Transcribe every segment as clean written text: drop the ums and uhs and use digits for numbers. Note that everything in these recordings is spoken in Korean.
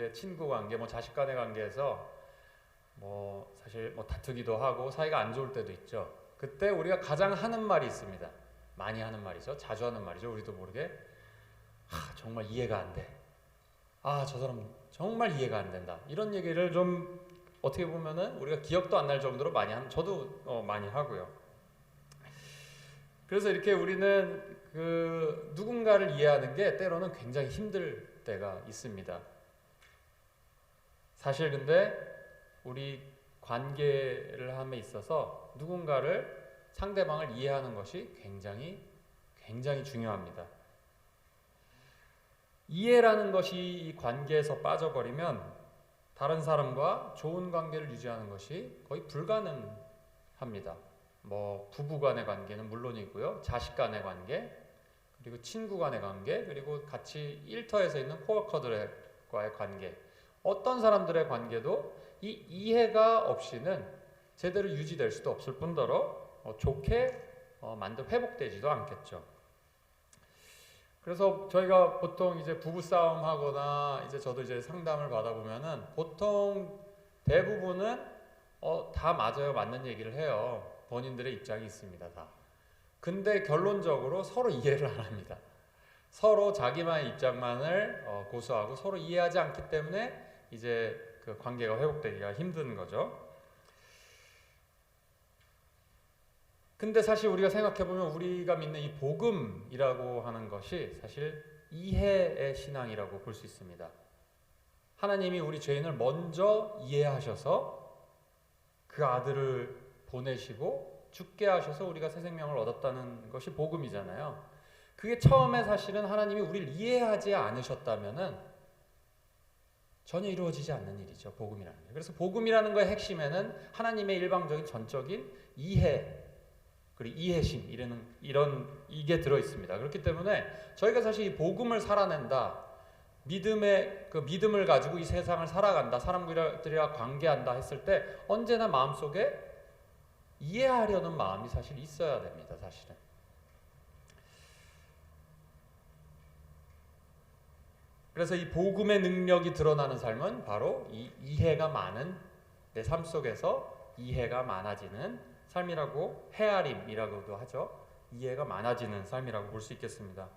이제 친구 관계, 뭐 자식 간의 관계에서 뭐 사실 뭐 다투기도 하고 사이가 안 좋을 때도 있죠. 그때 우리가 가장 하는 말이 있습니다. 많이 하는 말이죠. 자주 하는 말이죠. 우리도 모르게 정말 이해가 안 돼. 저 사람 정말 이해가 안 된다. 이런 얘기를 좀 어떻게 보면은 우리가 기억도 안 날 정도로 많이 저도 많이 하고요. 그래서 이렇게 우리는 그 누군가를 이해하는 게 때로는 굉장히 힘들 때가 있습니다. 사실 근데 우리 관계를 함에 있어서 누군가를 상대방을 이해하는 것이 굉장히 중요합니다. 이해라는 것이 이 관계에서 빠져버리면 다른 사람과 좋은 관계를 유지하는 것이 거의 불가능합니다. 뭐 부부 간의 관계는 물론이고요. 자식 간의 관계, 그리고 친구 간의 관계, 그리고 같이 일터에서 있는 코워커들과의 관계, 어떤 사람들의 관계도 이 이해가 없이는 제대로 유지될 수도 없을 뿐더러 좋게 회복되지도 않겠죠. 그래서 저희가 보통 이제 부부싸움 하거나 이제 저도 이제 상담을 받아보면은 보통 대부분은 다 맞아요. 맞는 얘기를 해요. 본인들의 입장이 있습니다. 다. 근데 결론적으로 서로 이해를 안 합니다. 서로 자기만의 입장만을 고수하고 서로 이해하지 않기 때문에 이제 그 관계가 회복되기가 힘든 거죠. 근데 사실 우리가 생각해보면 우리가 믿는 이 복음이라고 하는 것이 사실 이해의 신앙이라고 볼 수 있습니다. 하나님이 우리 죄인을 먼저 이해하셔서 그 아들을 보내시고 죽게 하셔서 우리가 새 생명을 얻었다는 것이 복음이잖아요. 그게 처음에 사실은 하나님이 우리를 이해하지 않으셨다면은 전혀 이루어지지 않는 일이죠. 복음이라는 게. 그래서 복음이라는 거의 핵심에는 하나님의 일방적인 전적인 이해, 그리고 이해심 이게 들어 있습니다. 그렇기 때문에 저희가 사실 이 복음을 살아낸다, 믿음을 가지고 이 세상을 살아간다, 사람들이랑 관계한다 했을 때 언제나 마음속에 이해하려는 마음이 사실 있어야 됩니다. 사실은. 그래서 이 복음의 능력이 드러나는 삶은 바로 이 이해가 많은 내 삶 속에서 이해가 많아지는 삶이라고, 헤아림이라고도 하죠. 이해가 많아지는 삶이라고 볼 수 있겠습니다.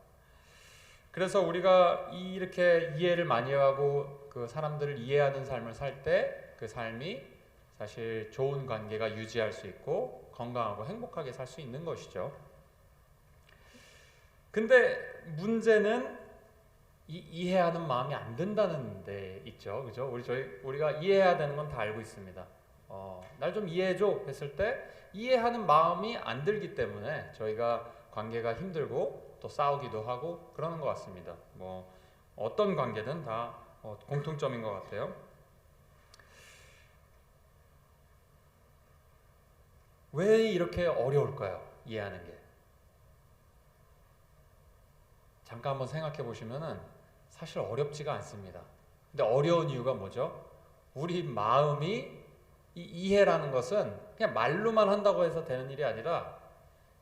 그래서 우리가 이렇게 이해를 많이 하고 그 사람들을 이해하는 삶을 살 때 그 삶이 사실 좋은 관계가 유지할 수 있고 건강하고 행복하게 살 수 있는 것이죠. 근데 문제는 이해하는 마음이 안 든다는 데 있죠. 그죠? 우리가 이해해야 되는 건 다 알고 있습니다. 날 좀 이해해줘 했을 때 이해하는 마음이 안 들기 때문에 저희가 관계가 힘들고 또 싸우기도 하고 그러는 것 같습니다. 뭐 어떤 관계든 다 공통점인 것 같아요. 왜 이렇게 어려울까요? 이해하는 게. 잠깐 한번 생각해 보시면은 사실 어렵지가 않습니다. 근데 어려운 이유가 뭐죠? 우리 마음이 이 이해라는 것은 그냥 말로만 한다고 해서 되는 일이 아니라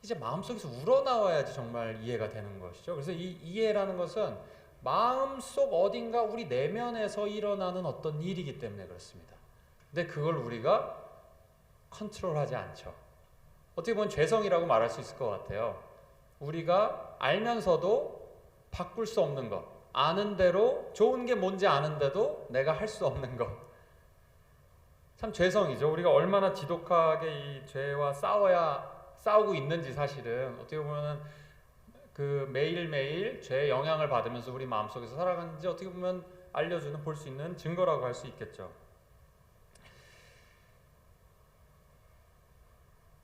이제 마음속에서 우러나와야지 정말 이해가 되는 것이죠. 그래서 이 이해라는 것은 마음속 어딘가 우리 내면에서 일어나는 어떤 일이기 때문에 그렇습니다. 근데 그걸 우리가 컨트롤하지 않죠. 어떻게 보면 죄성이라고 말할 수 있을 것 같아요. 우리가 알면서도 바꿀 수 없는 것, 아는 대로 좋은 게 뭔지 아는데도 내가 할 수 없는 것, 참 죄성이죠. 우리가 얼마나 지독하게 이 죄와 싸우고 있는지 사실은 어떻게 보면은 그 매일매일 죄의 영향을 받으면서 우리 마음속에서 살아가는지 어떻게 보면 알려주는, 볼 수 있는 증거라고 할 수 있겠죠.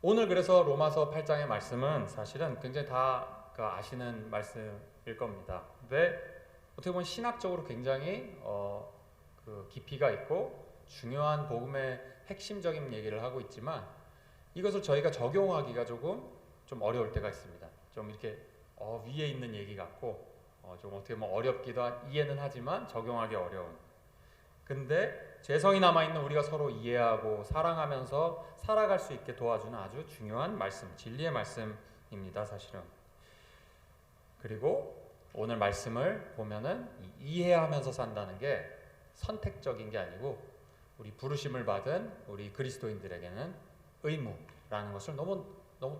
오늘 그래서 로마서 8장의 말씀은 사실은 굉장히 다 아시는 말씀일 겁니다. 근데 어떻게 보면 신학적으로 굉장히 그 깊이가 있고 중요한 복음의 핵심적인 얘기를 하고 있지만 이것을 저희가 적용하기가 좀 어려울 때가 있습니다. 좀 이렇게 위에 있는 얘기 같고 좀 어떻게 보면 어렵기도 이해는 하지만 적용하기 어려운. 근데 죄성이 남아있는 우리가 서로 이해하고 사랑하면서 살아갈 수 있게 도와주는 아주 중요한 말씀, 진리의 말씀입니다. 사실은. 그리고 오늘 말씀을 보면은 이해하면서 산다는 게 선택적인 게 아니고 우리 부르심을 받은 우리 그리스도인들에게는 의무라는 것을 너무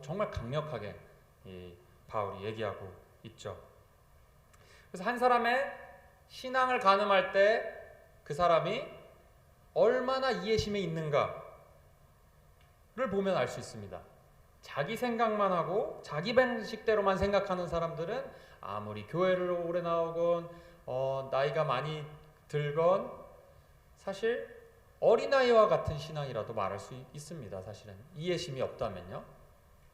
정말 강력하게 이 바울이 얘기하고 있죠. 그래서 한 사람의 신앙을 가늠할 때 그 사람이 얼마나 이해심에 있는가를 보면 알 수 있습니다. 자기 생각만 하고 자기 방식대로만 생각하는 사람들은 아무리 교회를 오래 나오건 나이가 많이 들건 사실 어린아이와 같은 신앙이라도 말할 수 있습니다. 사실은 이해심이 없다면요.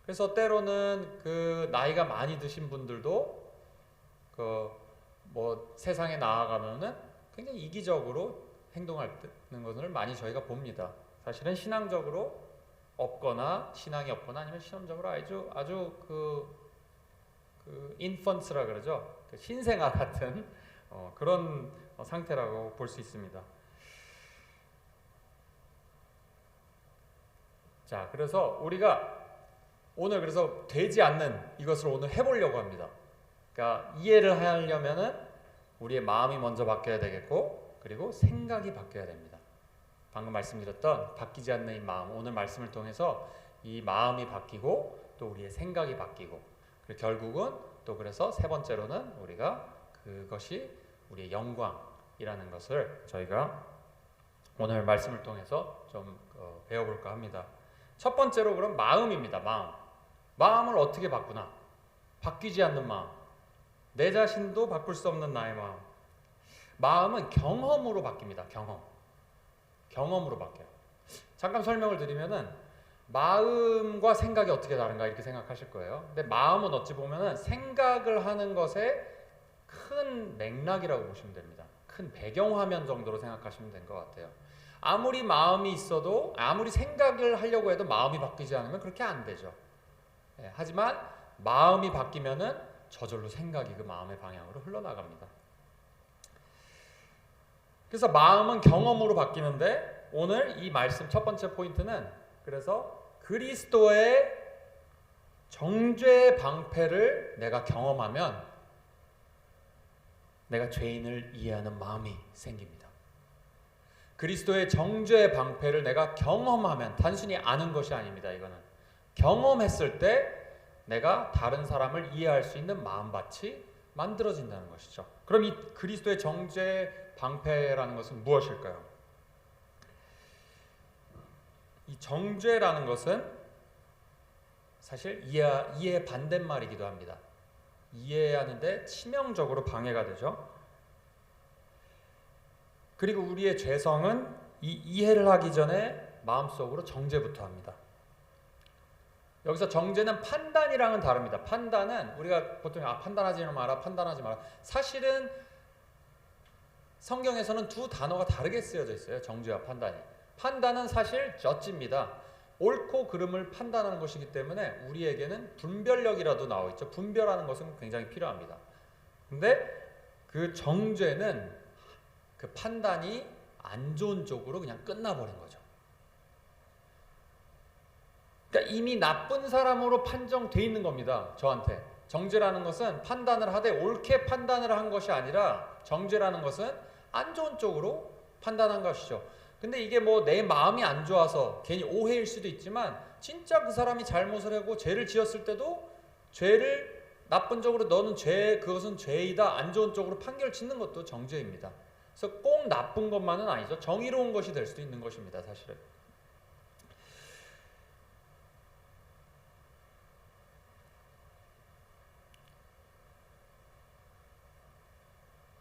그래서 때로는 그 나이가 많이 드신 분들도 세상에 나아가면은 굉장히 이기적으로 행동하는 것을 많이 저희가 봅니다. 사실은 신앙적으로 없거나 신앙이 없거나 아니면 신앙적으로 아주 그 인펀스라 그러죠. 그 신생아 같은 그런 상태라고 볼 수 있습니다. 자, 그래서 우리가 오늘 그래서 되지 않는 이것을 오늘 해보려고 합니다. 그러니까 이해를 하려면은 우리의 마음이 먼저 바뀌어야 되겠고, 그리고 생각이 바뀌어야 됩니다. 방금 말씀드렸던 바뀌지 않는 이 마음, 오늘 말씀을 통해서 이 마음이 바뀌고 또 우리의 생각이 바뀌고, 그리고 결국은 또 그래서 세 번째로는 우리가 그것이 우리의 영광이라는 것을 저희가 오늘 말씀을 통해서 좀 배워볼까 합니다. 첫 번째로 그럼 마음입니다. 마음을 어떻게 바꾸나? 바뀌지 않는 마음, 내 자신도 바꿀 수 없는 나의 마음. 마음은 경험으로 바뀝니다. 경험으로 바뀌어요. 잠깐 설명을 드리면은 마음과 생각이 어떻게 다른가 이렇게 생각하실 거예요. 근데 마음은 어찌 보면은 생각을 하는 것의 큰 맥락이라고 보시면 됩니다. 큰 배경화면 정도로 생각하시면 될 것 같아요. 아무리 마음이 있어도, 아무리 생각을 하려고 해도 마음이 바뀌지 않으면 그렇게 안 되죠. 하지만 마음이 바뀌면은 저절로 생각이 그 마음의 방향으로 흘러나갑니다. 그래서 마음은 경험으로 바뀌는데 오늘 이 말씀 첫 번째 포인트는 그래서 그리스도의 정죄 방패를 내가 경험하면 내가 죄인을 이해하는 마음이 생깁니다. 그리스도의 정죄 방패를 내가 경험하면, 단순히 아는 것이 아닙니다. 이거는 경험했을 때 내가 다른 사람을 이해할 수 있는 마음밭이 만들어진다는 것이죠. 그럼 이 그리스도의 정죄 방패라는 것은 무엇일까요? 이 정죄라는 것은 사실 이해의 반대말이기도 합니다. 이해하는데 치명적으로 방해가 되죠. 그리고 우리의 죄성은 이 이해를 하기 전에 마음속으로 정죄부터 합니다. 여기서 정죄는 판단이랑은 다릅니다. 판단은 우리가 보통 판단하지 마라, 판단하지 마라. 사실은 성경에서는 두 단어가 다르게 쓰여져 있어요. 정죄와 판단이. 판단은 사실 저지입니다. 옳고 그름을 판단하는 것이기 때문에 우리에게는 분별력이라도 나와 있죠. 분별하는 것은 굉장히 필요합니다. 근데 그 정죄는 그 판단이 안 좋은 쪽으로 그냥 끝나버린 거죠. 그러니까 이미 나쁜 사람으로 판정돼 있는 겁니다. 저한테. 정죄라는 것은 판단을 하되 옳게 판단을 한 것이 아니라, 정죄라는 것은 안 좋은 쪽으로 판단한 것이죠. 근데 이게 뭐 내 마음이 안 좋아서 괜히 오해일 수도 있지만, 진짜 그 사람이 잘못을 하고 죄를 지었을 때도 죄를 나쁜 쪽으로, 너는 그것은 죄이다, 안 좋은 쪽으로 판결 짓는 것도 정죄입니다. 그래서 꼭 나쁜 것만은 아니죠. 정의로운 것이 될 수도 있는 것입니다. 사실은.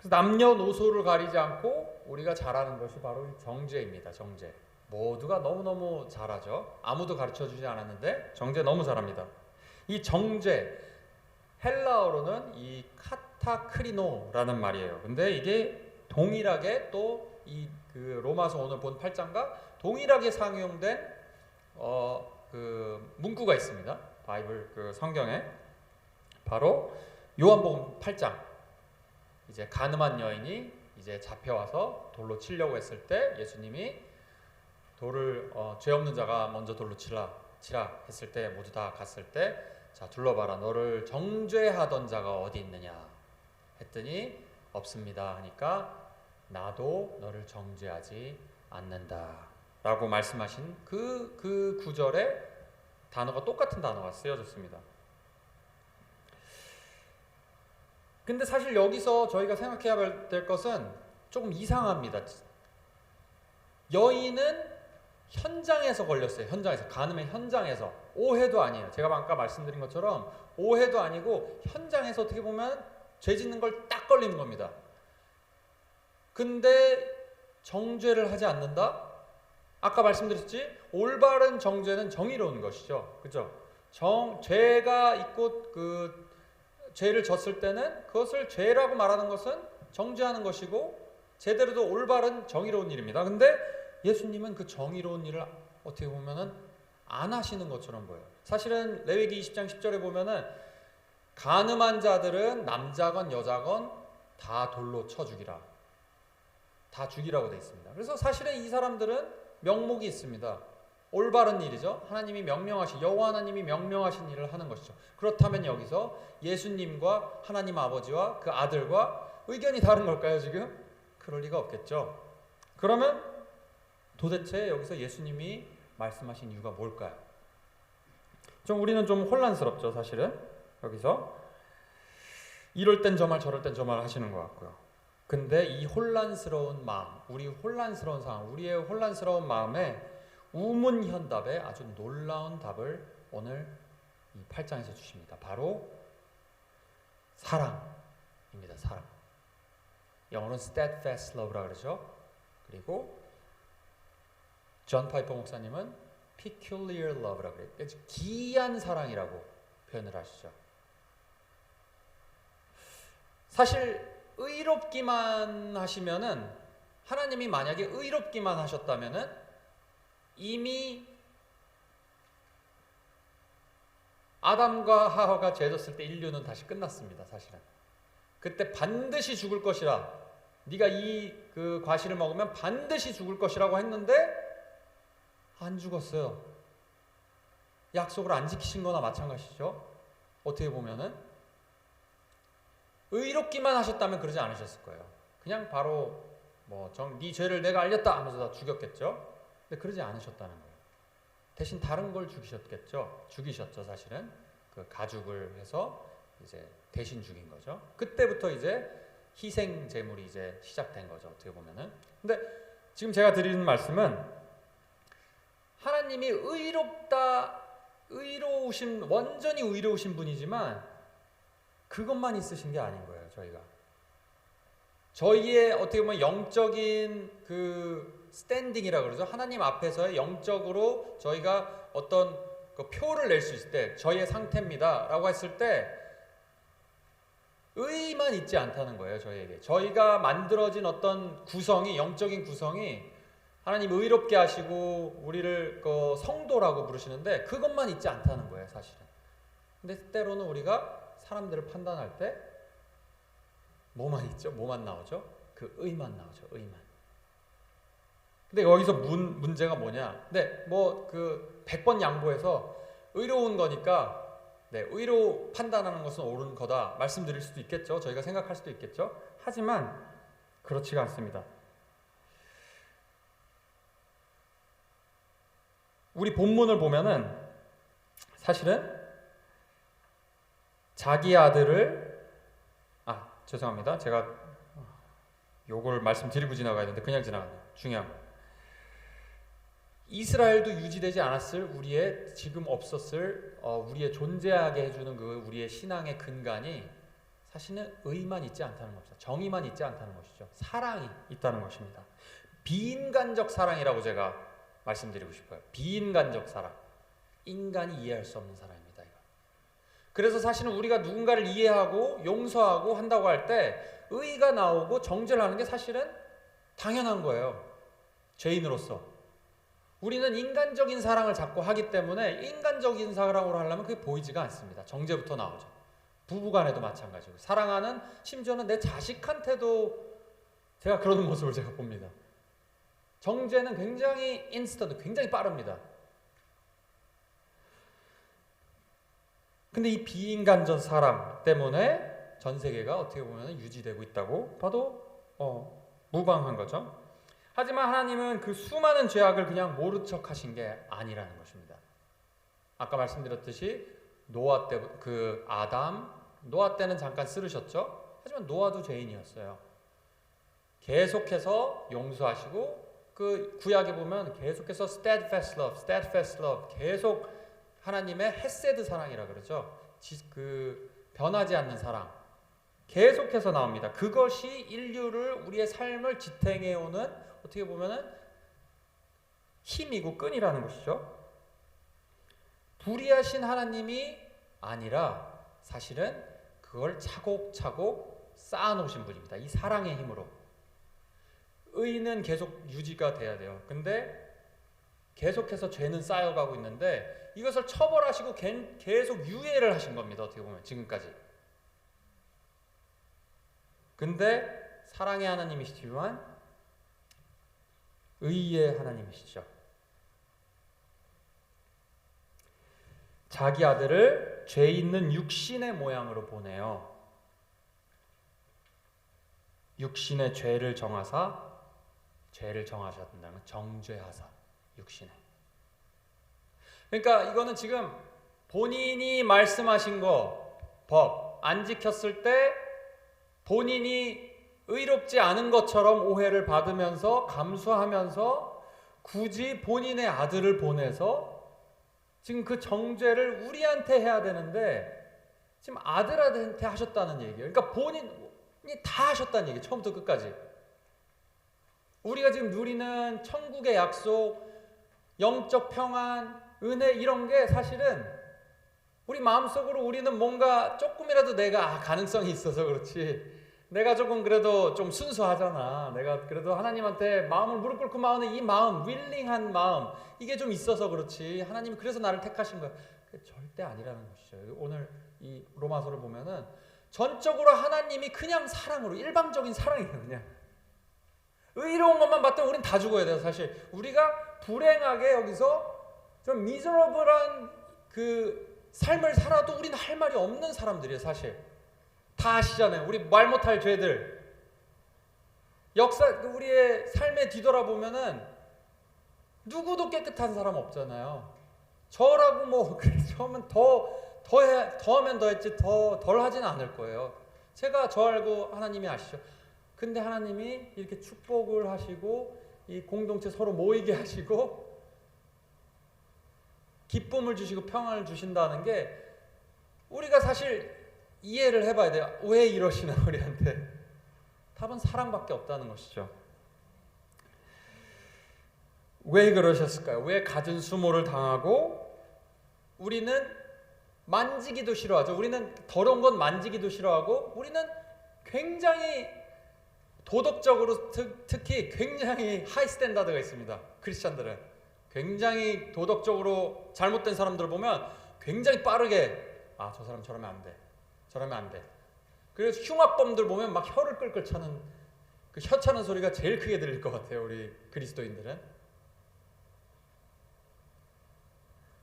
남녀노소를 가리지 않고 우리가 잘하는 것이 바로 정죄입니다. 정죄. 모두가 너무너무 잘하죠. 아무도 가르쳐주지 않았는데 정죄 너무 잘합니다. 이 정죄, 헬라어로는 이 카타크리노라는 말이에요. 근데 이게 동일하게 또 이 그 로마서 오늘 본 8장과 동일하게 상용된 그 문구가 있습니다. 바이블 그 성경에. 바로 요한복음 8장. 이제 가늠한 여인이 이제 잡혀와서 돌로 치려고 했을 때 예수님이 돌을 죄 없는 자가 먼저 돌로 치라 했을 때, 모두 다 갔을 때, 자 둘러봐라, 너를 정죄하던 자가 어디 있느냐 했더니 없습니다 하니까 나도 너를 정죄하지 않는다 라고 말씀하신 그 구절에 단어가 똑같은 단어가 쓰여졌습니다. 근데 사실 여기서 저희가 생각해야 될 것은 조금 이상합니다. 여인은 현장에서 걸렸어요. 현장에서. 간음의 현장에서. 오해도 아니에요. 제가 아까 말씀드린 것처럼 오해도 아니고 현장에서 어떻게 보면 죄 짓는 걸 딱 걸리는 겁니다. 근데 정죄를 하지 않는다? 아까 말씀드렸지? 올바른 정죄는 정의로운 것이죠. 그죠? 죄가 있고 죄를 졌을 때는 그것을 죄라고 말하는 것은 정죄하는 것이고 제대로도 올바른 정의로운 일입니다. 근데 예수님은 그 정의로운 일을 어떻게 보면은 안 하시는 것처럼 보여요. 사실은 레위기 20장 10절에 보면은 간음한 자들은 남자건 여자건 다 돌로 쳐 죽이라. 다 죽이라고 되어 있습니다. 그래서 사실은 이 사람들은 명목이 있습니다. 올바른 일이죠. 하나님이 명령하신 여호와 하나님이 명령하신 일을 하는 것이죠. 그렇다면 여기서 예수님과 하나님 아버지와 그 아들과 의견이 다른 걸까요, 지금? 그럴 리가 없겠죠. 그러면 도대체 여기서 예수님이 말씀하신 이유가 뭘까요? 우리는 좀 혼란스럽죠, 사실은. 여기서 이럴 땐 저 말 저럴 땐 저 말 하시는 것 같고요. 근데 이 혼란스러운 마음, 우리 혼란스러운 상황, 우리의 혼란스러운 마음에 우문현답에 아주 놀라운 답을 오늘 이 8장에서 주십니다. 바로 사랑입니다. 사랑. 영어로는 steadfast love라고 그러죠. 그리고 존 파이퍼 목사님은 peculiar love라고 그래요. 기이한 사랑이라고 표현을 하시죠. 사실 의롭기만 하시면은 하나님이 만약에 의롭기만 하셨다면은 이미 아담과 하와가 죄졌을 때 인류는 다시 끝났습니다. 사실은 그때 반드시 죽을 것이라 네가 그 과실을 먹으면 반드시 죽을 것이라고 했는데 안 죽었어요. 약속을 안 지키신 거나 마찬가지죠. 어떻게 보면은 의롭기만 하셨다면 그러지 않으셨을 거예요. 그냥 바로 네 죄를 내가 알렸다 하면서 다 죽였겠죠. 근데 그러지 않으셨다는 거예요. 대신 다른 걸 죽이셨죠. 사실은 그 가죽을 해서 이제 대신 죽인 거죠. 그때부터 이제 희생 제물이 이제 시작된 거죠. 어떻게 보면은. 근데 지금 제가 드리는 말씀은 하나님이 완전히 의로우신 분이지만 그것만 있으신 게 아닌 거예요. 저희의 어떻게 보면 영적인 그 스탠딩이라 그러죠. 하나님 앞에서의 영적으로 저희가 어떤 그 표를 낼 수 있을 때 저희의 상태입니다 라고 했을 때 의만 있지 않다는 거예요. 저희가 만들어진 어떤 영적인 구성이 하나님 의롭게 하시고 우리를 그 성도라고 부르시는데 그것만 있지 않다는 거예요. 사실은. 근데 때로는 우리가 사람들을 판단할 때 뭐만 있죠? 뭐만 나오죠? 그 의만 나오죠. 의만. 근데 여기서 문제가 뭐냐? 네, 그 100번 양보해서 의로운 거니까 의로 판단하는 것은 옳은 거다 말씀드릴 수도 있겠죠. 저희가 생각할 수도 있겠죠. 하지만 그렇지가 않습니다. 우리 본문을 보면은 사실은 자기 아들을 죄송합니다. 제가 요걸 말씀드리고 지나가야 되는데 그냥 지나갔네요. 중요한 거. 이스라엘도 유지되지 않았을 우리의 지금 없었을 우리의 존재하게 해주는 그 우리의 신앙의 근간이 사실은 의만 있지 않다는 것이죠. 정의만 있지 않다는 것이죠. 사랑이 있다는 것입니다. 비인간적 사랑이라고 제가 말씀드리고 싶어요. 비인간적 사랑. 인간이 이해할 수 없는 사랑입니다. 그래서 사실은 우리가 누군가를 이해하고 용서하고 한다고 할 때 의가 나오고 정죄를 하는 게 사실은 당연한 거예요. 죄인으로서. 우리는 인간적인 사랑을 자꾸 하기 때문에 인간적인 사랑으로 하려면 그게 보이지가 않습니다. 정죄부터 나오죠. 부부간에도 마찬가지고 사랑하는 심지어는 내 자식한테도 제가 그러는 모습을 제가 봅니다. 정죄는 굉장히 인스턴트, 굉장히 빠릅니다. 근데 이 비인간적 사랑 때문에 전 세계가 어떻게 보면 유지되고 있다고 봐도 무방한 거죠. 하지만 하나님은 그 수많은 죄악을 그냥 모른 척 하신 게 아니라는 것입니다. 아까 말씀드렸듯이 노아 때 노아 때는 잠깐 쓰르셨죠. 하지만 노아도 죄인이었어요. 계속해서 용서하시고 그 구약에 보면 계속해서 steadfast love 계속 하나님의 헤세드 사랑이라 그러죠. 그 변하지 않는 사랑 계속해서 나옵니다. 그것이 인류를 우리의 삶을 지탱해 오는 어떻게 보면은 힘이고 끈이라는 것이죠. 불의하신 하나님이 아니라 사실은 그걸 차곡차곡 쌓아놓으신 분입니다. 이 사랑의 힘으로. 의는 계속 유지가 돼야 돼요. 근데 계속해서 죄는 쌓여가고 있는데 이것을 처벌하시고 계속 유예를 하신 겁니다. 어떻게 보면 지금까지. 근데 사랑의 하나님이시지만 의의 하나님이시죠. 자기 아들을 죄 있는 육신의 모양으로 보내요. 육신의 죄를 정하사 죄를 정하셨다는 정죄하사 육신에. 그러니까 이거는 지금 본인이 말씀하신 거 법 안 지켰을 때 본인이 의롭지 않은 것처럼 오해를 받으면서 감수하면서 굳이 본인의 아들을 보내서 지금 그 정죄를 우리한테 해야 되는데 지금 아들한테 하셨다는 얘기예요. 그러니까 본인이 다 하셨다는 얘기예요. 처음부터 끝까지. 우리가 지금 누리는 천국의 약속, 영적 평안, 은혜 이런 게 사실은 우리 마음속으로 우리는 뭔가 조금이라도 내가 가능성이 있어서 그렇지 내가 조금 그래도 좀 순수하잖아. 내가 그래도 하나님한테 마음을 무릎 꿇고 마오는 이 마음, 윌링한 마음 이게 좀 있어서 그렇지 하나님이 그래서 나를 택하신 거야. 절대 아니라는 것이죠. 오늘 이 로마서를 보면은 전적으로 하나님이 그냥 사랑으로 일방적인 사랑이에요. 그냥 의로운 것만 봤더니 우린 다 죽어야 돼요. 사실 우리가 불행하게 여기서 좀 미저러블한 그 삶을 살아도 우리는 할 말이 없는 사람들이에요. 사실 다 아시잖아요. 우리 말 못할 죄들 역사 우리의 삶에 뒤돌아보면은 누구도 깨끗한 사람 없잖아요. 저라고 뭐 저면 더하면 더했지 덜 하지는 않을 거예요. 제가 저 알고 하나님이 아시죠. 근데 하나님이 이렇게 축복을 하시고 이 공동체 서로 모이게 하시고 기쁨을 주시고 평안을 주신다는 게 우리가 사실 이해를 해봐야 돼요. 왜 이러시나 우리한테. 답은 사랑밖에 없다는 것이죠. 왜 그러셨을까요? 왜 갖은 수모를 당하고 우리는 만지기도 싫어하죠. 우리는 더러운 건 만지기도 싫어하고 우리는 굉장히 도덕적으로 특히 굉장히 하이 스탠다드가 있습니다. 크리스찬들은 굉장히 도덕적으로 잘못된 사람들 보면 굉장히 빠르게 저 사람 저러면 안 돼. 저러면 안 돼. 그래서 흉악범들 보면 막 혀를 끌끌 차는 그 혀 차는 소리가 제일 크게 들릴 것 같아요. 우리 그리스도인들은.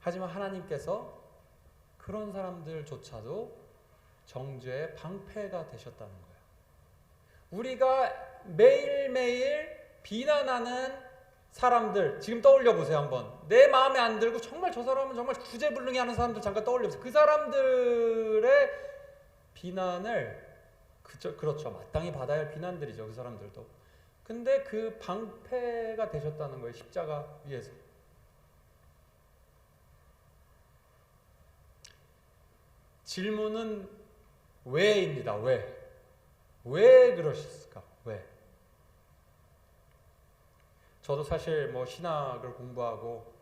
하지만 하나님께서 그런 사람들조차도 정죄의 방패가 되셨다는 거예요. 우리가 매일매일 비난하는 사람들 지금 떠올려 보세요. 한번 내 마음에 안 들고 정말 저 사람은 정말 구제불능이 하는 사람들 잠깐 떠올려 보세요. 그 사람들의 비난을 그렇죠. 마땅히 받아야 할 비난들이죠. 그 사람들도. 근데 그 방패가 되셨다는 거예요. 십자가 위에서. 질문은 왜입니다. 왜 그러셨을까? 왜? 저도 사실 뭐 신학을 공부하고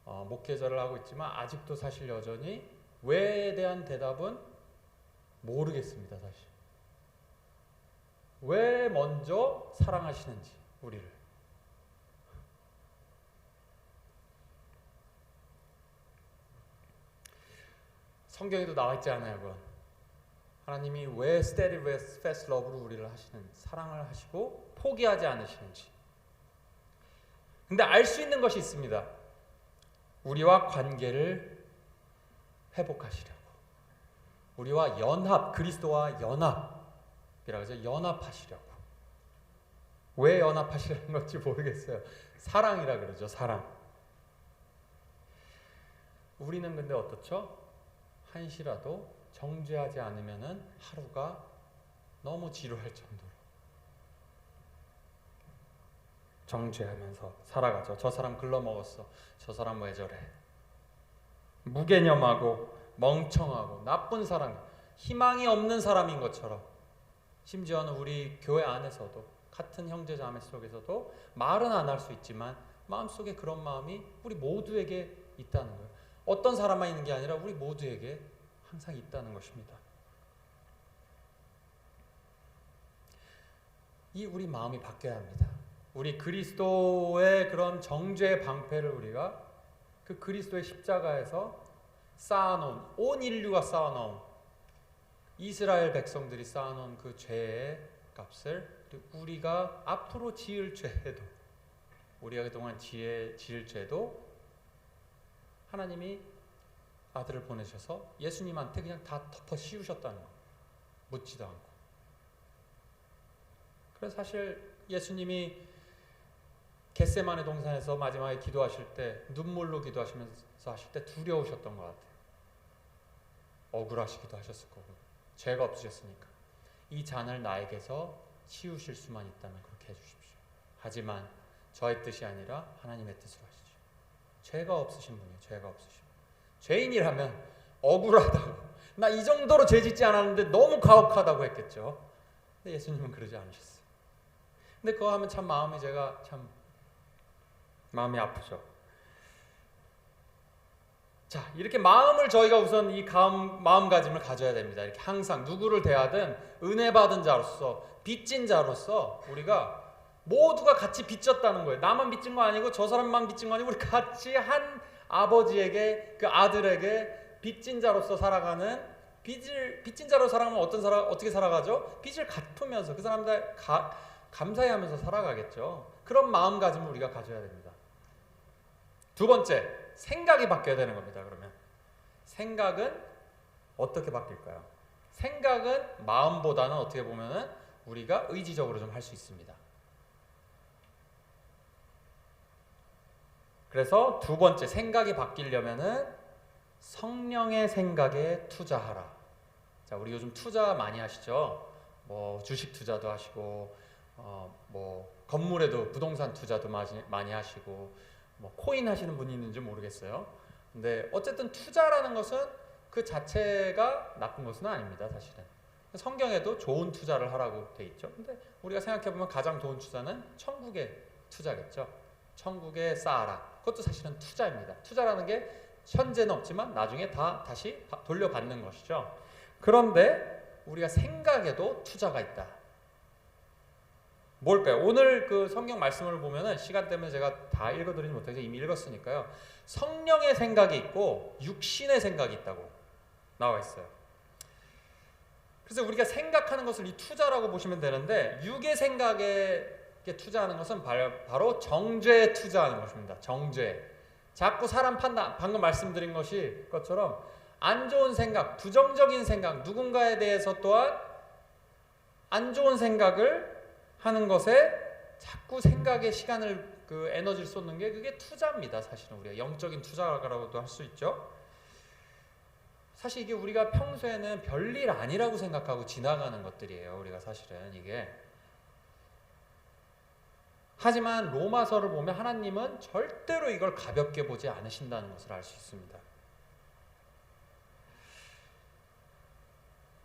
목회자를 하고 있지만 아직도 사실 여전히 왜에 대한 대답은 모르겠습니다. 사실 왜 먼저 사랑하시는지 우리를. 성경에도 나와 있지 않아요. 그건 하나님이 왜 steadfast love로 우리를 하시는 사랑을 하시고 포기하지 않으시는지. 근데 알 수 있는 것이 있습니다. 우리와 관계를 회복하시려고. 우리와 그리스도와 연합이라고 해서 연합하시려고. 왜 연합하시는 건지 모르겠어요. 사랑이라 그러죠. 사랑. 우리는 근데 어떻죠? 한시라도 정죄하지 않으면은 하루가 너무 지루할 정도로 정죄하면서 살아가죠. 저 사람 글러먹었어. 저 사람 왜 저래? 무개념하고 멍청하고 나쁜 사람, 희망이 없는 사람인 것처럼, 심지어는 우리 교회 안에서도 같은 형제자매 속에서도 말은 안 할 수 있지만 마음속에 그런 마음이 우리 모두에게 있다는 거예요. 어떤 사람만 있는 게 아니라 우리 모두에게 항상 있다는 것입니다. 이 우리 마음이 바뀌어야 합니다. 우리 그리스도의 그런 정죄의 방패를 우리가 그 그리스도의 십자가에서 쌓아놓은, 온 인류가 쌓아놓은, 이스라엘 백성들이 쌓아놓은 그 죄의 값을 우리가 앞으로 지을 죄도, 우리가 그동안 지을 죄도 하나님이 아들을 보내셔서 예수님한테 그냥 다 덮어 씌우셨다는 거예요. 묻지도 않고. 그래서 사실 예수님이 겟세마네 동산에서 마지막에 기도하실 때, 눈물로 기도하시면서 하실 때 두려우셨던 것 같아요. 억울하시기도 하셨을 거고, 죄가 없으셨으니까 이 잔을 나에게서 치우실 수만 있다면 그렇게 해주십시오. 하지만 저의 뜻이 아니라 하나님의 뜻으로 하시죠. 죄가 없으신 분이에요. 죄가 없으신 분. 죄인이라면 억울하다고, 나 이 정도로 죄 짓지 않았는데 너무 가혹하다고 했겠죠. 근데 예수님은 그러지 않으셨어요. 근데 그거 하면 참 마음이, 제가 참 마음이 아프죠. 자, 이렇게 마음을 저희가 우선 이 마음가짐을 가져야 됩니다. 이렇게 항상 누구를 대하든 은혜 받은 자로서, 빚진 자로서 우리가 모두가 같이 빚졌다는 거예요. 나만 빚진 거 아니고 저 사람만 빚진 거 아니고 우리 같이 한 아버지에게, 그 아들에게 빚진 자로서 살아가는, 빚진 자로 살아가면 어떻게 살아가죠? 빚을 갚으면서 그 사람들 감사히 하면서 살아가겠죠. 그런 마음가짐을 우리가 가져야 됩니다. 두 번째, 생각이 바뀌어야 되는 겁니다. 그러면 생각은 어떻게 바뀔까요? 생각은 마음보다는 어떻게 보면은 우리가 의지적으로 좀 할 수 있습니다. 그래서 두 번째, 생각이 바뀌려면은 성령의 생각에 투자하라. 자, 우리 요즘 투자 많이 하시죠? 뭐 주식 투자도 하시고, 뭐 건물에도 부동산 투자도 많이 하시고, 뭐 코인 하시는 분이 있는지 모르겠어요. 근데 어쨌든 투자라는 것은 그 자체가 나쁜 것은 아닙니다. 사실은 성경에도 좋은 투자를 하라고 돼 있죠. 근데 우리가 생각해보면 가장 좋은 투자는 천국의 투자겠죠. 천국에 쌓아라. 그것도 사실은 투자입니다. 투자라는 게 현재는 없지만 나중에 다시 돌려받는 것이죠. 그런데 우리가 생각에도 투자가 있다. 뭘까요? 오늘 그 성경 말씀을 보면은 시간 때문에 제가 다 읽어드리지 못해서 이미 읽었으니까요. 성령의 생각이 있고 육신의 생각이 있다고 나와 있어요. 그래서 우리가 생각하는 것을 이 투자라고 보시면 되는데, 육의 생각에 투자하는 것은 바로 정죄에 투자하는 것입니다. 정죄. 자꾸 사람 판단, 방금 말씀드린 것처럼 안 좋은 생각, 부정적인 생각, 누군가에 대해서 또한 안 좋은 생각을 하는 것에 자꾸 생각에 시간을, 그 에너지를 쏟는 게, 그게 투자입니다. 사실은 우리가 영적인 투자라고도 할 수 있죠. 사실 이게 우리가 평소에는 별일 아니라고 생각하고 지나가는 것들이에요. 우리가 사실은 이게. 하지만 로마서를 보면 하나님은 절대로 이걸 가볍게 보지 않으신다는 것을 알 수 있습니다.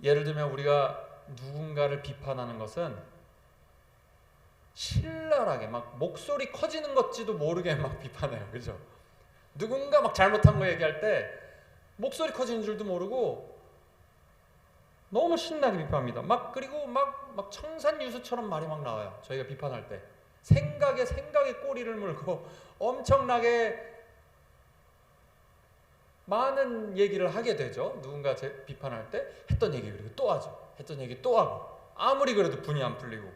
예를 들면 우리가 누군가를 비판하는 것은 신랄하게 막 목소리 커지는 것지도 모르게 막 비판해요. 그죠? 누군가 막 잘못한 거 얘기할 때 목소리 커지는 줄도 모르고 너무 신나게 비판합니다. 그리고 막 청산유수처럼 말이 막 나와요. 저희가 비판할 때 생각에 꼬리를 물고 엄청나게 많은 얘기를 하게 되죠. 누군가 비판할 때 했던 얘기 그리고 또 하죠. 했던 얘기 또 하고, 아무리 그래도 분이 안 풀리고.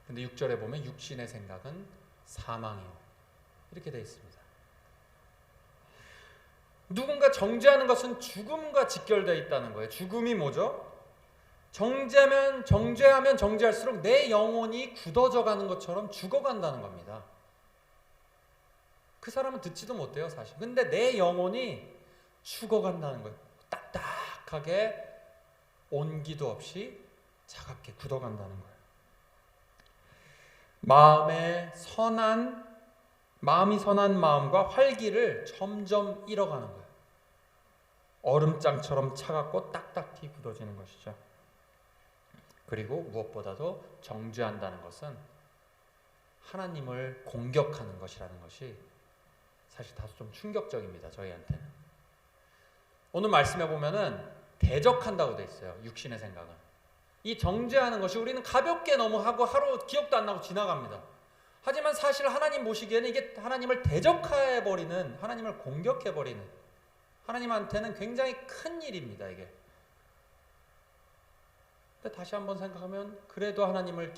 근데 6절에 보면 육신의 생각은 사망이요, 이렇게 되어 있습니다. 누군가 정죄하는 것은 죽음과 직결되어 있다는 거예요. 죽음이 뭐죠? 정죄하면 정죄할수록 내 영혼이 굳어져 가는 것처럼 죽어간다는 겁니다. 그 사람은 듣지도 못해요, 사실. 근데 내 영혼이 죽어간다는 거예요. 딱딱하게 온기도 없이 차갑게 굳어간다는 거예요. 마음이 선한 마음과 활기를 점점 잃어가는 거예요. 얼음장처럼 차갑고 딱딱히 굳어지는 것이죠. 그리고 무엇보다도 정죄한다는 것은 하나님을 공격하는 것이라는 것이 사실 다소 좀 충격적입니다, 저희한테는. 오늘 말씀해 보면은 대적한다고 돼 있어요, 육신의 생각은. 이 정죄하는 것이 우리는 가볍게 너무 하고 하루 기억도 안 나고 지나갑니다. 하지만 사실 하나님 보시기에는 이게 하나님을 대적해버리는, 하나님을 공격해버리는, 하나님한테는 굉장히 큰 일입니다, 이게. 근데 다시 한번 생각하면 그래도 하나님은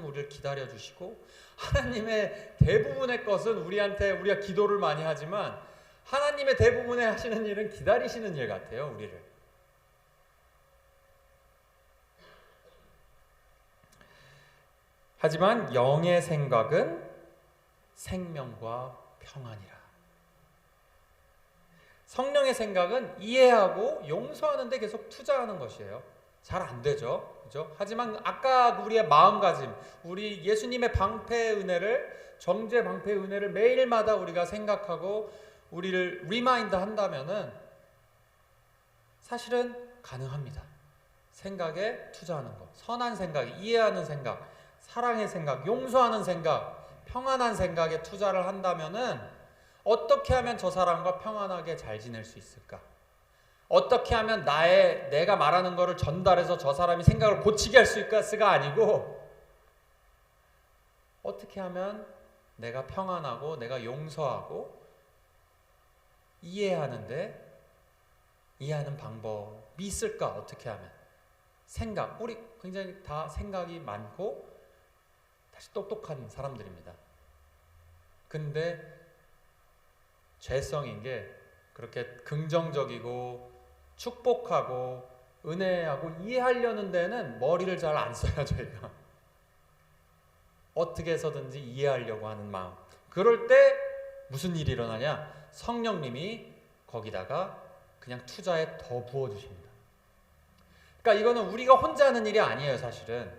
우리를 기다려주시고, 하나님의 대부분의 것은 우리가 기도를 많이 하지만 하나님의 대부분의 하시는 일은 기다리시는 일 같아요, 우리를. 하지만 영의 생각은 생명과 평안이라. 성령의 생각은 이해하고 용서하는 데 계속 투자하는 것이에요. 잘 안 되죠, 그죠? 하지만 아까 우리의 마음가짐, 우리 예수님의 방패의 은혜를, 정죄 방패의 은혜를 매일마다 우리가 생각하고 우리를 리마인드 한다면은 사실은 가능합니다. 생각에 투자하는 것, 선한 생각, 이해하는 생각, 사랑의 생각, 용서하는 생각, 평안한 생각에 투자를 한다면은 어떻게 하면 저 사람과 평안하게 잘 지낼 수 있을까? 어떻게 하면 내가 말하는 거를 전달해서 저 사람이 생각을 고치게 할 수 있을까가 아니고, 어떻게 하면 내가 평안하고 내가 용서하고 이해하는 방법이 있을까? 어떻게 하면? 생각, 우리 굉장히 다 생각이 많고 다시 똑똑한 사람들입니다. 근데 죄성인 게 그렇게 긍정적이고 축복하고 은혜하고 이해하려는 데는 머리를 잘 안 써요, 저희가. 어떻게 해서든지 이해하려고 하는 마음. 그럴 때 무슨 일이 일어나냐? 성령님이 거기다가 그냥 투자에 더 부어주십니다. 그러니까 이거는 우리가 혼자 하는 일이 아니에요, 사실은.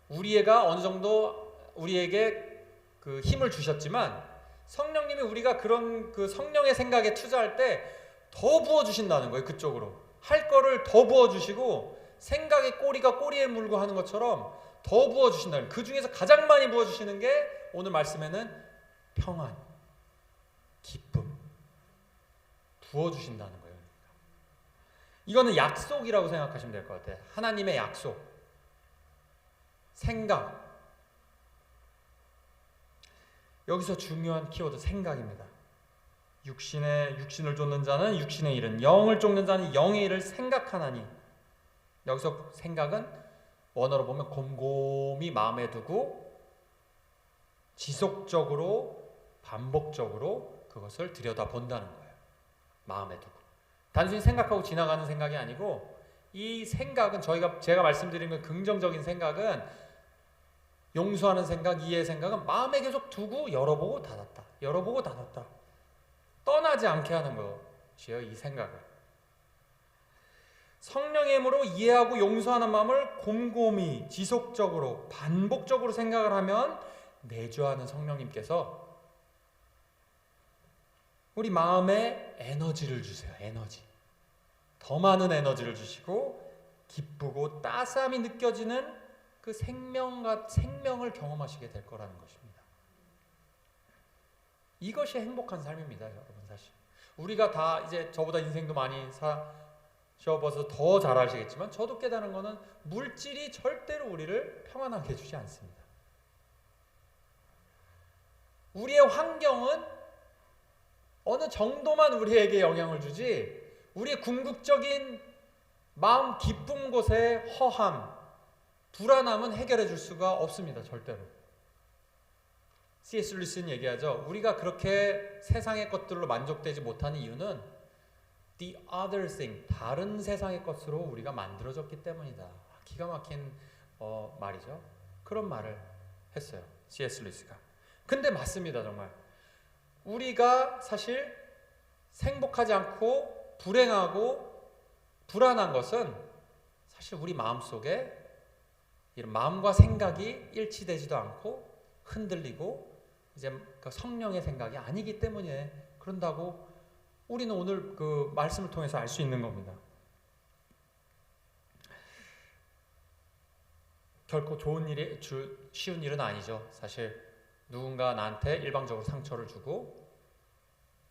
우리가 어느 정도 우리에게 그 힘을 주셨지만 성령님이 우리가 그런 그 성령의 생각에 투자할 때 더 부어주신다는 거예요, 그쪽으로. 할 거를 더 부어주시고, 생각의 꼬리가 꼬리에 물고 하는 것처럼 더 부어주신다는 거예요. 그 중에서 가장 많이 부어주시는 게 오늘 말씀에는 평안, 기쁨 부어주신다는 거예요. 이거는 약속이라고 생각하시면 될 것 같아요. 하나님의 약속, 생각. 여기서 중요한 키워드 생각입니다. 육신을 쫓는 자는 육신의 일은, 영을 쫓는 자는 영의 일을 생각하나니. 여기서 생각은 원어로 보면 곰곰이 마음에 두고 지속적으로 반복적으로 그것을 들여다본다는 거예요. 마음에 두고. 단순히 생각하고 지나가는 생각이 아니고, 이 생각은 제가 말씀드린 그 긍정적인 생각은, 용서하는 생각, 이해의 생각은 마음에 계속 두고 열어보고 닫았다. 떠나지 않게 하는 것이에요, 이 생각을. 성령의 힘으로 이해하고 용서하는 마음을 곰곰이 지속적으로 반복적으로 생각을 하면 내주하는 성령님께서 우리 마음에 에너지를 주세요. 더 많은 에너지를 주시고 기쁘고 따스함이 느껴지는 그 생명을 경험하시게 될 거라는 것입니다. 이것이 행복한 삶입니다, 여러분. 사실 우리가 다 이제 저보다 인생도 많이 사셔봐서 더 잘 아시겠지만, 저도 깨달은 거는 물질이 절대로 우리를 평안하게 해주지 않습니다. 우리의 환경은 어느 정도만 우리에게 영향을 주지, 우리의 궁극적인 마음 깊은 곳의 허함, 불안함은 해결해 줄 수가 없습니다, 절대로. C.S. 루이스는 얘기하죠. 우리가 그렇게 세상의 것들로 만족되지 못하는 이유는 the other thing, 다른 세상의 것으로 우리가 만들어졌기 때문이다. 기가 막힌 말이죠. 그런 말을 했어요. C.S. 루이스가. 근데 맞습니다. 정말 우리가 사실 행복하지 않고 불행하고 불안한 것은 사실 우리 마음속에 이런 마음과 생각이 일치되지도 않고 흔들리고 이제 그 성령의 생각이 아니기 때문에 그런다고 우리는 오늘 그 말씀을 통해서 알 수 있는 겁니다. 결코 좋은 일이 쉬운 일은 아니죠. 사실 누군가 나한테 일방적으로 상처를 주고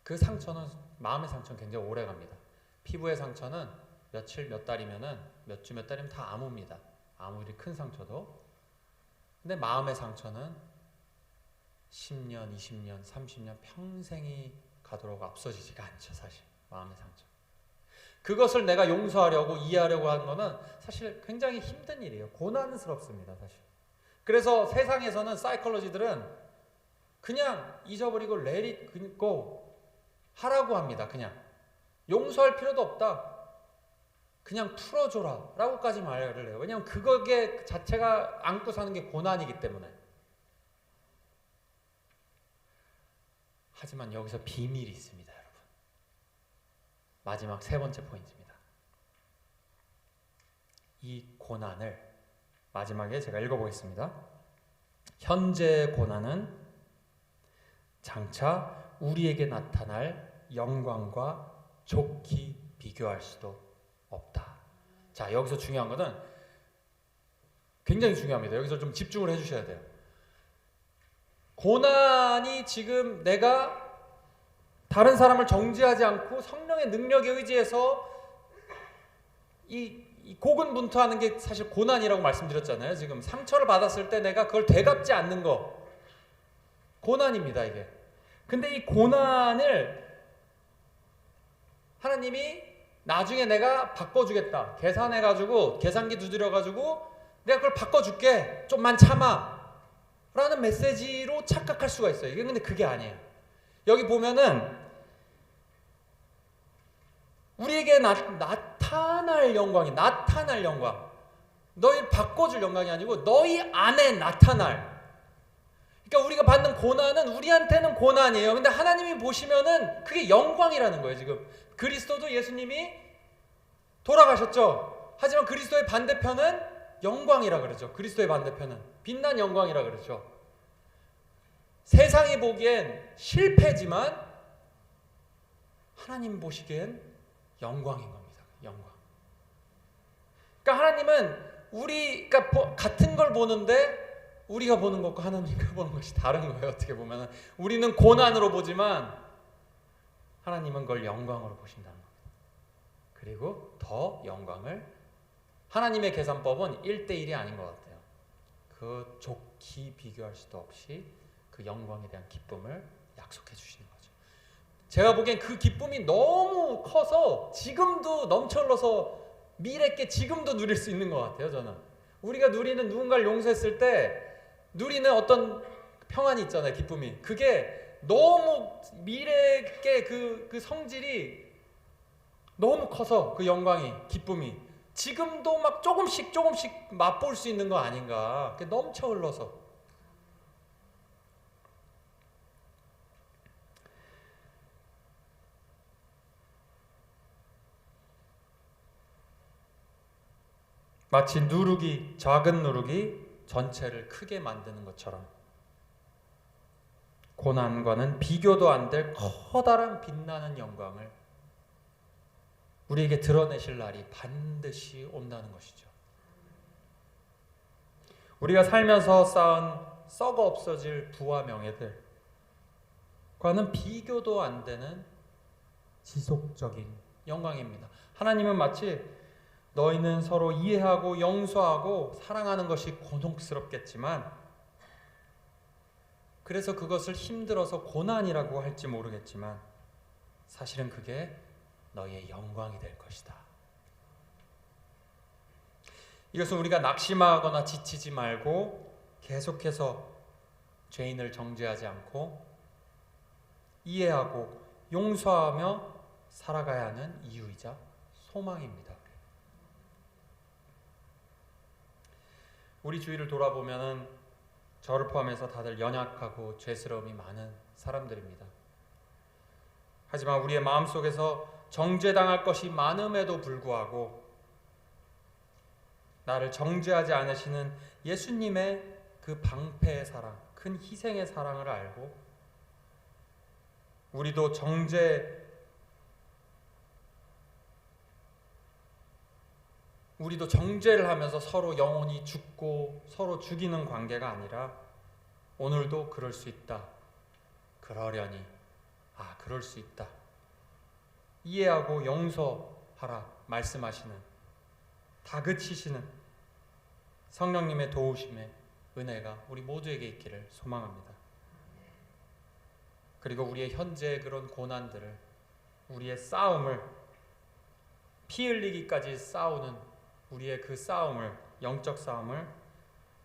그 상처는 마음의 상처는 굉장히 오래 갑니다. 피부의 상처는 며칠 몇 달이면은 몇 주 몇 달이면 다 아뭅니다. 아무리 큰 상처도. 근데 마음의 상처는 10년, 20년, 30년 평생이 가도록 앞서지지가 않죠. 사실 마음의 상처. 그것을 내가 용서하려고 이해하려고 하는 거는 사실 굉장히 힘든 일이에요. 고난스럽습니다. 사실. 그래서 세상에서는 사이콜로지들은 그냥 잊어버리고 let it go 하라고 합니다. 그냥 용서할 필요도 없다. 그냥 풀어줘라 라고까지 말을 해요. 왜냐하면 그거게 자체가 안고 사는 게 고난이기 때문에. 하지만 여기서 비밀이 있습니다. 여러분. 마지막 세 번째 포인트입니다. 이 고난을 마지막에 제가 읽어보겠습니다. 현재의 고난은 장차 우리에게 나타날 영광과 좋게 비교할 수도 없다. 자, 여기서 중요한 것은 굉장히 중요합니다. 여기서 좀 집중을 해주셔야 돼요. 고난이 지금 내가 다른 사람을 정죄하지 않고 성령의 능력에 의지해서 이 고군분투하는 게 사실 고난이라고 말씀드렸잖아요. 지금 상처를 받았을 때 내가 그걸 되갚지 않는 거 고난입니다. 이게. 근데 이 고난을 하나님이 나중에 내가 바꿔주겠다. 계산해가지고 계산기 두드려가지고 내가 그걸 바꿔줄게. 좀만 참아. 라는 메시지로 착각할 수가 있어요. 이게 근데 그게 아니에요. 여기 보면은 우리에게 나타날 영광이 나타날 영광. 너희 바꿔줄 영광이 아니고 너희 안에 나타날. 그러니까 우리가 받는 고난은 우리한테는 고난이에요. 근데 하나님이 보시면은 그게 영광이라는 거예요. 지금 그리스도도 예수님이 돌아가셨죠. 하지만 그리스도의 반대편은 영광이라 그러죠. 그리스도의 반대편은 빛난 영광이라 그러죠. 세상이 보기엔 실패지만 하나님 보시기엔 영광인 겁니다. 영광. 그러니까 하나님은 우리가 같은 걸 보는데 우리가 보는 것과 하나님과 보는 것이 다른 거예요. 어떻게 보면 우리는 고난으로 보지만 하나님은 그걸 영광으로 보신다는 겁니다. 그리고 더 영광을 하나님의 계산법은 1대1이 아닌 것 같아요. 그 좋게 비교할 수도 없이 그 영광에 대한 기쁨을 약속해 주시는 거죠. 제가 보기엔 그 기쁨이 너무 커서 지금도 넘쳐 흘러서 미래께 지금도 누릴 수 있는 것 같아요. 저는 우리가 누리는 누군가를 용서했을 때 누리는 어떤 평안이 있잖아요. 기쁨이. 그게 너무 미래께 그 성질이 너무 커서 그 영광이 기쁨이 지금도 막 조금씩 맛볼 수 있는 거 아닌가. 넘쳐 흘러서. 마치 작은 누룩이 전체를 크게 만드는 것처럼 고난과는 비교도 안 될 커다란 빛나는 영광을 우리에게 드러내실 날이 반드시 온다는 것이죠. 우리가 살면서 쌓은 썩어 없어질 부와 명예들과는 비교도 안 되는 지속적인 영광입니다. 하나님은 마치 너희는 서로 이해하고 용서하고 사랑하는 것이 곤혹스럽겠지만 그래서 그것을 힘들어서 고난이라고 할지 모르겠지만 사실은 그게 너희의 영광이 될 것이다. 이것은 우리가 낙심하거나 지치지 말고 계속해서 죄인을 정죄하지 않고 이해하고 용서하며 살아가야 하는 이유이자 소망입니다. 우리 주위를 돌아보면은 저를 포함해서 다들 연약하고 죄스러움이 많은 사람들입니다. 하지만 우리의 마음속에서 정죄당할 것이 많음에도 불구하고 나를 정죄하지 않으시는 예수님의 그 방패의 사랑, 큰 희생의 사랑을 알고 우리도 정죄를 하면서 서로 영혼이 죽고 서로 죽이는 관계가 아니라 오늘도 그럴 수 있다. 그러려니 그럴 수 있다. 이해하고 용서하라 말씀하시는, 다그치시는 성령님의 도우심의 은혜가 우리 모두에게 있기를 소망합니다. 그리고 우리의 현재의 그런 고난들을, 우리의 싸움을, 피 흘리기까지 싸우는 우리의 그 싸움을, 영적 싸움을,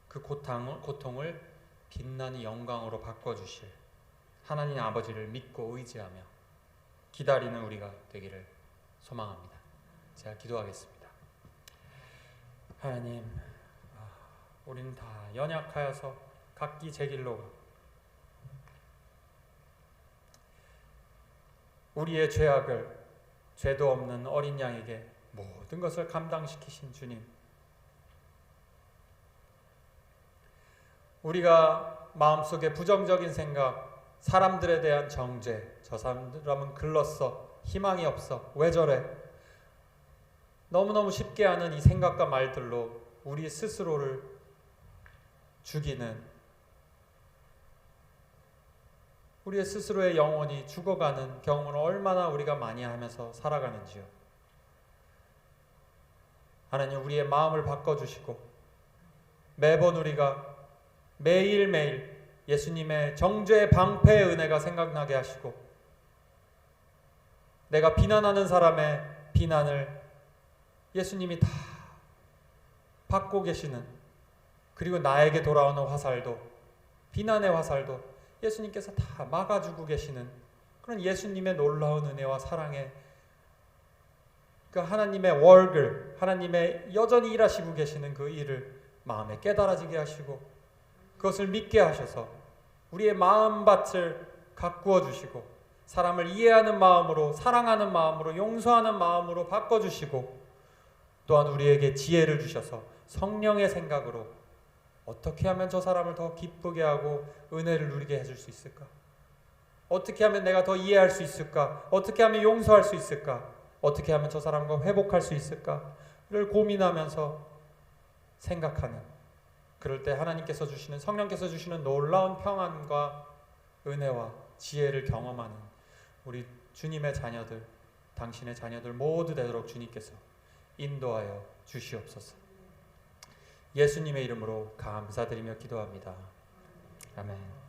그 고통을 빛나는 영광으로 바꿔주실 하나님 아버지를 믿고 의지하며 기다리는 우리가 되기를 소망합니다. 제가 기도하겠습니다. 하나님, 우리는 다 연약하여서 각기 제 길로 우리의 죄악을 죄도 없는 어린 양에게 모든 것을 감당시키신 주님, 우리가 마음속에 부정적인 생각, 사람들에 대한 정죄, 저 사람은 글렀어, 희망이 없어, 왜 저래, 너무너무 쉽게 하는 이 생각과 말들로 우리 스스로를 죽이는, 우리의 스스로의 영혼이 죽어가는 경험을 얼마나 우리가 많이 하면서 살아가는지요. 하나님, 우리의 마음을 바꿔주시고 매번 우리가 매일매일 예수님의 정죄의 방패의 은혜가 생각나게 하시고 내가 비난하는 사람의 비난을 예수님이 다 받고 계시는, 그리고 나에게 돌아오는 화살도, 비난의 화살도 예수님께서 다 막아주고 계시는 그런 예수님의 놀라운 은혜와 사랑의 그 하나님의 월글, 하나님의 여전히 일하시고 계시는 그 일을 마음에 깨달아지게 하시고 그것을 믿게 하셔서 우리의 마음밭을 가꾸어 주시고 사람을 이해하는 마음으로, 사랑하는 마음으로, 용서하는 마음으로 바꿔주시고 또한 우리에게 지혜를 주셔서 성령의 생각으로 어떻게 하면 저 사람을 더 기쁘게 하고 은혜를 누리게 해줄 수 있을까? 어떻게 하면 내가 더 이해할 수 있을까? 어떻게 하면 용서할 수 있을까? 어떻게 하면 저 사람과 회복할 수 있을까?를 고민하면서 생각하는, 그럴 때 하나님께서 주시는, 성령께서 주시는 놀라운 평안과 은혜와 지혜를 경험하는 우리 주님의 자녀들, 당신의 자녀들 모두 되도록 주님께서 인도하여 주시옵소서. 예수님의 이름으로 감사드리며 기도합니다. 아멘.